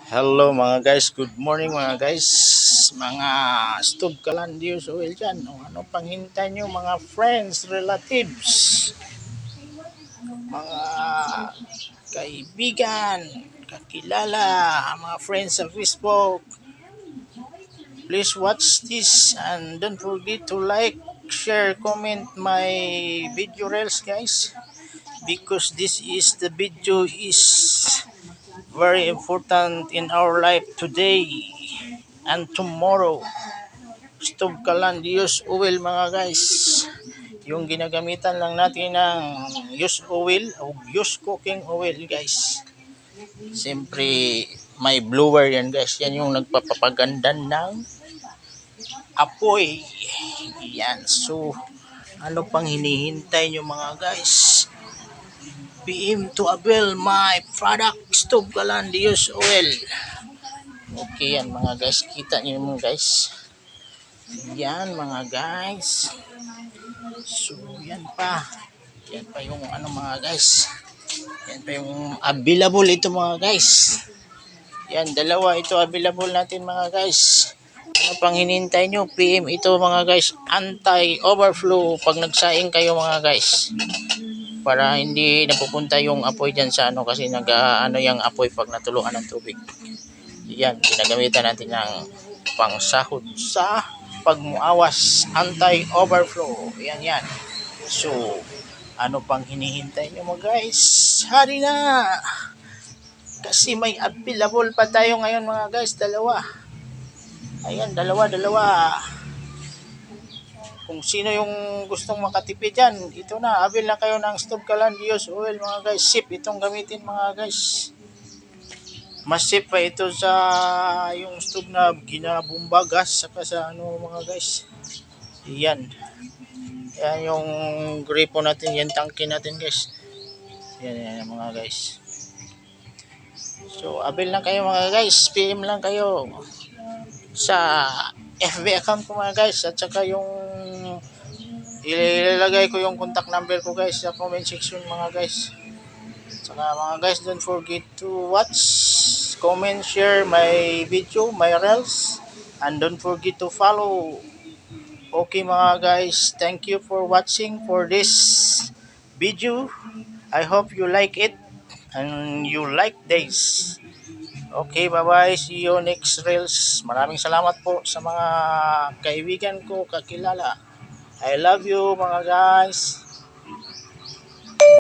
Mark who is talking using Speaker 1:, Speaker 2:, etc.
Speaker 1: Hello mga guys, good morning mga guys. Mga stove kalandios oil dyan. Ano pang hintay nyo mga friends, relatives, mga kaibigan, kakilala, mga friends sa Facebook. Please watch this and don't forget to like, share, comment my video reels guys. Because this is the video is very important in our life today and tomorrow. Stove Calandios oil mga guys. Yung ginagamitan lang natin ng used oil o used cooking oil guys. Siyempre may blower yan guys. Yan yung nagpapapaganda ng apoy. Yan. So ano pang hinihintay nyo mga guys? PM to avail my product Stove Calandios oil. Okay yan mga guys. Kita nyo mga guys. Yan mga guys. So yan pa. Yan pa yung ano mga guys. Yan pa yung available ito mga guys. Yan dalawa ito available natin mga guys. Ano pang hinintay nyo? PM ito mga guys. Anti-overflow pag nagsaing kayo mga guys. Para hindi napupunta yung apoy dyan sa ano kasi ano yung apoy pag natuluan ng tubig. Yan, ginagamitan natin ng pangsahod sa pagmuawas, anti-overflow. Yan. So, ano pang hinihintay nyo mga guys? Hari na! Kasi may available pa tayo ngayon mga guys, dalawa. Ayan, dalawa. Kung sino yung gustong makatipid dyan, ito na, avail na kayo ng Stove Calandios oil mga guys. Sip itong gamitin mga guys. Mas safe pa ito sa yung stove na ginabumba gas saka sa ano mga guys. Yan. Yan yung gripo natin, yan tangke natin guys. Yan mga guys. So avail lang kayo mga guys. PM lang kayo sa FB account ko mga guys at saka yung ilalagay ko yung contact number ko guys sa comment section mga guys. Saka mga guys, don't forget to watch, comment, share my video, my reels, and don't forget to follow. Okay mga guys, thank you for watching for this video. I hope you like it and you like this. Okay, bye-bye. See you next reels. Maraming salamat po sa mga kaibigan ko, kakilala. I love you mga guys.